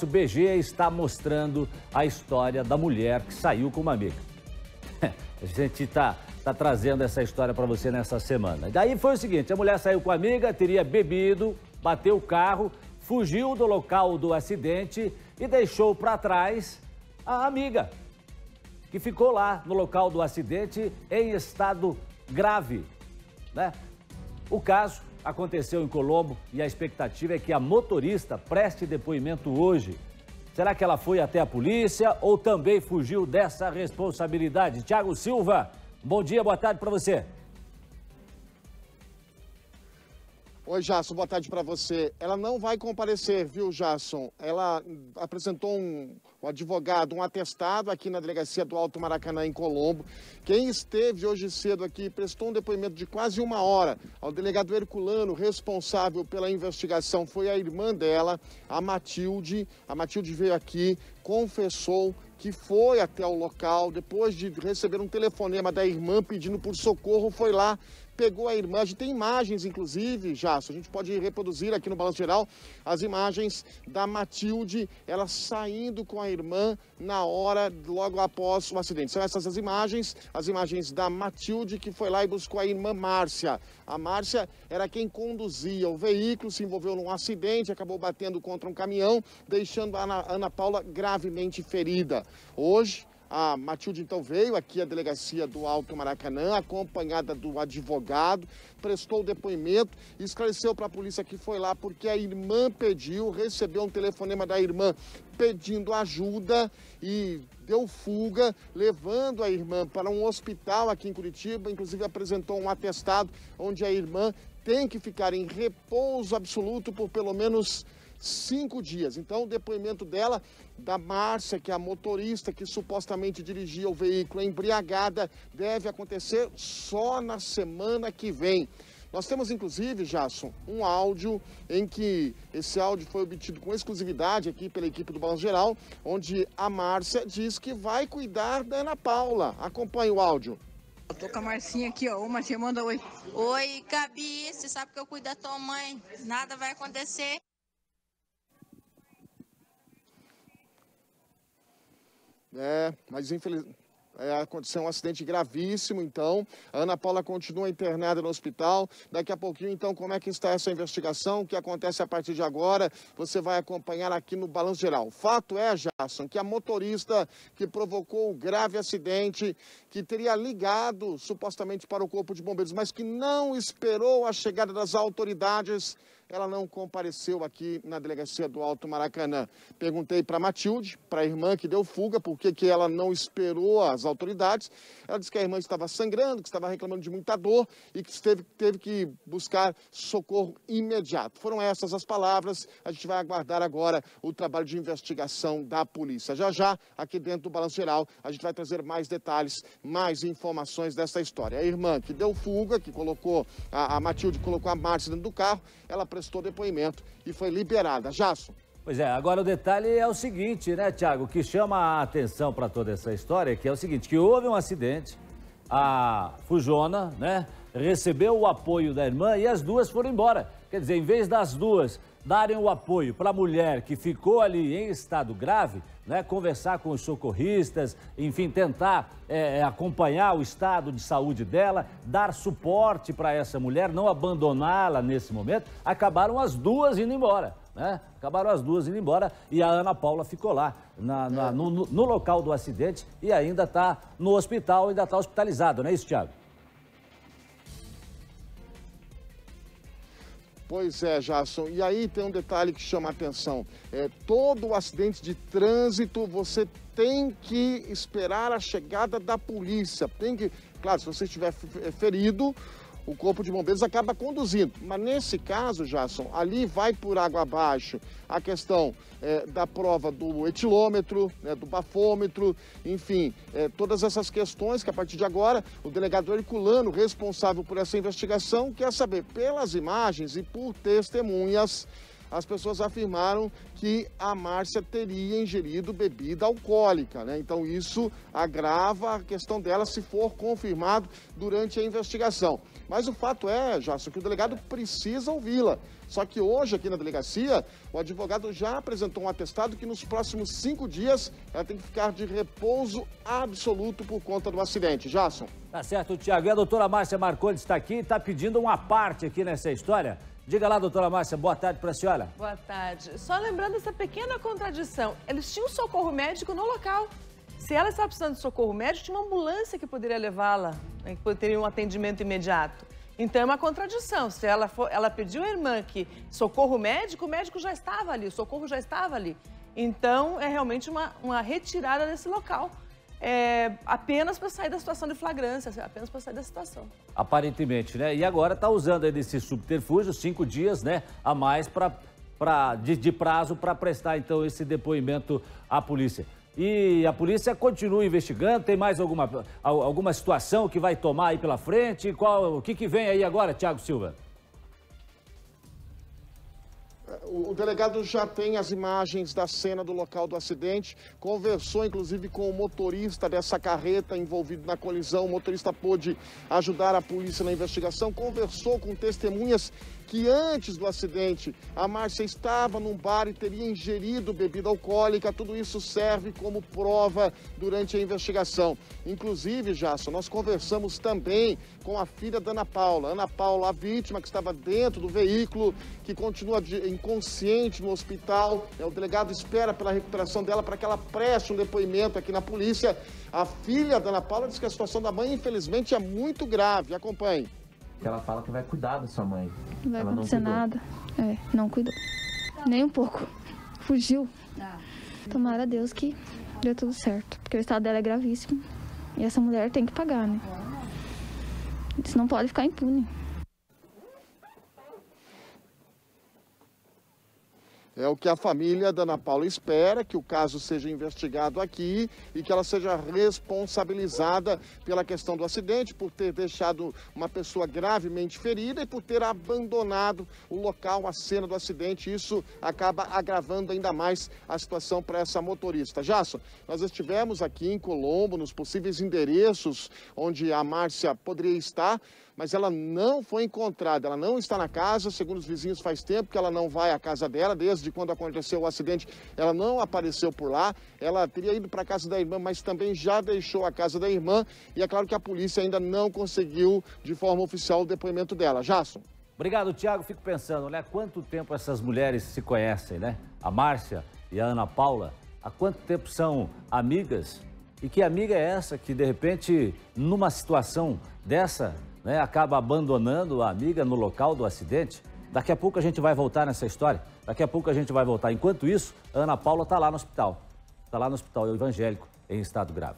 O BG está mostrando a história da mulher que saiu com uma amiga. A gente está trazendo essa história para você nessa semana. Daí foi o seguinte, a mulher saiu com a amiga, teria bebido, bateu o carro, fugiu do local do acidente e deixou para trás a amiga, que ficou lá no local do acidente em estado grave, né? O caso aconteceu em Colombo e a expectativa é que a motorista preste depoimento hoje. Será que ela foi até a polícia ou também fugiu dessa responsabilidade? Tiago Silva, bom dia, boa tarde para você. Oi, Jasson, boa tarde para você. Ela não vai comparecer, viu, Jasson? Ela apresentou um advogado, um atestado aqui na delegacia do Alto Maracanã, em Colombo. Quem esteve hoje cedo aqui prestou um depoimento de quase 1 hora ao delegado Herculano, responsável pela investigação. Foi a irmã dela, a Matilde. A Matilde veio aqui, confessou que foi até o local, depois de receber um telefonema da irmã pedindo por socorro, foi lá, pegou a irmã. A gente tem imagens, inclusive, Jasso, a gente pode reproduzir aqui no Balanço Geral as imagens da Matilde, ela saindo com a irmã na hora, logo após o acidente. São essas as imagens da Matilde, que foi lá e buscou a irmã Márcia. A Márcia era quem conduzia o veículo, se envolveu num acidente, acabou batendo contra um caminhão, deixando a Ana Paula gravemente ferida. Hoje, a Matilde, então, veio aqui à delegacia do Alto Maracanã, acompanhada do advogado, prestou depoimento e esclareceu para a polícia que foi lá porque a irmã pediu, recebeu um telefonema da irmã pedindo ajuda e deu fuga, levando a irmã para um hospital aqui em Curitiba, inclusive apresentou um atestado onde a irmã tem que ficar em repouso absoluto por pelo menos 5 dias. Então, o depoimento dela, da Márcia, que é a motorista que supostamente dirigia o veículo embriagada, deve acontecer só na semana que vem. Nós temos, inclusive, Jasson, um áudio em que esse áudio foi obtido com exclusividade aqui pela equipe do Balanço Geral, onde a Márcia diz que vai cuidar da Ana Paula. Acompanhe o áudio. Eu tô com a Marcinha aqui, ó. Ô, Marcinha, manda oi. Oi, Gabi, você sabe que eu cuido da tua mãe. Nada vai acontecer. Mas infelizmente aconteceu um acidente gravíssimo, então. A Ana Paula continua internada no hospital. Daqui a pouquinho, então, como é que está essa investigação? O que acontece a partir de agora? Você vai acompanhar aqui no Balanço Geral. O fato é, Jasson, que a motorista que provocou o grave acidente, que teria ligado supostamente para o Corpo de Bombeiros, mas que não esperou a chegada das autoridades, ela não compareceu aqui na delegacia do Alto Maracanã. Perguntei para a Matilde, para a irmã que deu fuga, por que ela não esperou as autoridades. Ela disse que a irmã estava sangrando, que estava reclamando de muita dor e que teve que buscar socorro imediato. Foram essas as palavras. A gente vai aguardar agora o trabalho de investigação da polícia. Já já, aqui dentro do Balanço Geral, a gente vai trazer mais detalhes, mais informações dessa história. A irmã que deu fuga, que colocou, a Matilde colocou a Márcia dentro do carro, ela prestou depoimento e foi liberada. Jasson. Pois é, agora o detalhe é o seguinte, né, Tiago, que chama a atenção para toda essa história, que é o seguinte, que houve um acidente, a Fujona, né, recebeu o apoio da irmã e as duas foram embora. Quer dizer, em vez das duas darem o apoio para a mulher que ficou ali em estado grave, né, conversar com os socorristas, enfim, tentar acompanhar o estado de saúde dela, dar suporte para essa mulher, não abandoná-la nesse momento, acabaram as duas indo embora. Né? Acabaram as duas indo embora e a Ana Paula ficou lá no local do acidente e ainda está no hospital, ainda está hospitalizado, não é isso, Tiago? Pois é, Jasson. E aí tem um detalhe que chama a atenção. Todo acidente de trânsito, você tem que esperar a chegada da polícia. Claro, se você estiver ferido, o Corpo de Bombeiros acaba conduzindo. Mas nesse caso, Jasson, ali vai por água abaixo a questão da prova do etilômetro, né, do bafômetro, enfim, todas essas questões que a partir de agora o delegado Herculano, responsável por essa investigação, quer saber pelas imagens e por testemunhas as pessoas afirmaram que a Márcia teria ingerido bebida alcoólica, né? Então isso agrava a questão dela se for confirmado durante a investigação. Mas o fato é, Jason, que o delegado precisa ouvi-la. Só que hoje, aqui na delegacia, o advogado já apresentou um atestado que nos próximos 5 dias ela tem que ficar de repouso absoluto por conta do acidente. Jason. Tá certo, Tiago. E a doutora Márcia Marconi está aqui e está pedindo uma parte aqui nessa história. Diga lá, doutora Márcia, boa tarde para a senhora. Boa tarde. Só lembrando essa pequena contradição. Eles tinham socorro médico no local. Se ela estava precisando de socorro médico, tinha uma ambulância que poderia levá-la, né, que teria um atendimento imediato. Então é uma contradição. Se ela pediu à irmã que socorro médico, o médico já estava ali, o socorro já estava ali. Então é realmente uma retirada desse local. Apenas para sair da situação de flagrância, apenas para sair da situação. Aparentemente, né? E agora está usando aí desse subterfúgio, 5 dias, né, a mais de prazo para prestar, então, esse depoimento à polícia. E a polícia continua investigando, tem mais alguma situação que vai tomar aí pela frente? O que vem aí agora, Thiago Silva? O delegado já tem as imagens da cena do local do acidente, conversou inclusive com o motorista dessa carreta envolvido na colisão. O motorista pôde ajudar a polícia na investigação, conversou com testemunhas que antes do acidente a Márcia estava num bar e teria ingerido bebida alcoólica. Tudo isso serve como prova durante a investigação. Inclusive, Jason, nós conversamos também com a filha da Ana Paula. Ana Paula, a vítima que estava dentro do veículo, que continua inconsciente no hospital. O delegado espera pela recuperação dela para que ela preste um depoimento aqui na polícia. A filha da Ana Paula diz que a situação da mãe, infelizmente, é muito grave. Acompanhe. Ela fala que vai cuidar da sua mãe. Não vai acontecer nada. Não cuidou. Nem um pouco. Fugiu. Tomara a Deus que deu tudo certo. Porque o estado dela é gravíssimo. E essa mulher tem que pagar, né? Isso não pode ficar impune. É o que a família da Ana Paula espera, que o caso seja investigado aqui e que ela seja responsabilizada pela questão do acidente, por ter deixado uma pessoa gravemente ferida e por ter abandonado o local, a cena do acidente. Isso acaba agravando ainda mais a situação para essa motorista. Jason, nós estivemos aqui em Colombo, nos possíveis endereços onde a Márcia poderia estar, mas ela não foi encontrada, ela não está na casa. Segundo os vizinhos, faz tempo que ela não vai à casa dela, desde quando aconteceu o acidente, ela não apareceu por lá. Ela teria ido para a casa da irmã, mas também já deixou a casa da irmã, e é claro que a polícia ainda não conseguiu, de forma oficial, o depoimento dela. Jason. Obrigado, Thiago. Fico pensando, né, quanto tempo essas mulheres se conhecem, né? A Márcia e a Ana Paula, há quanto tempo são amigas? E que amiga é essa que, de repente, numa situação dessa, né, acaba abandonando a amiga no local do acidente? Daqui a pouco a gente vai voltar nessa história. Daqui a pouco a gente vai voltar. Enquanto isso, a Ana Paula está lá no hospital. Está lá no hospital evangélico em estado grave.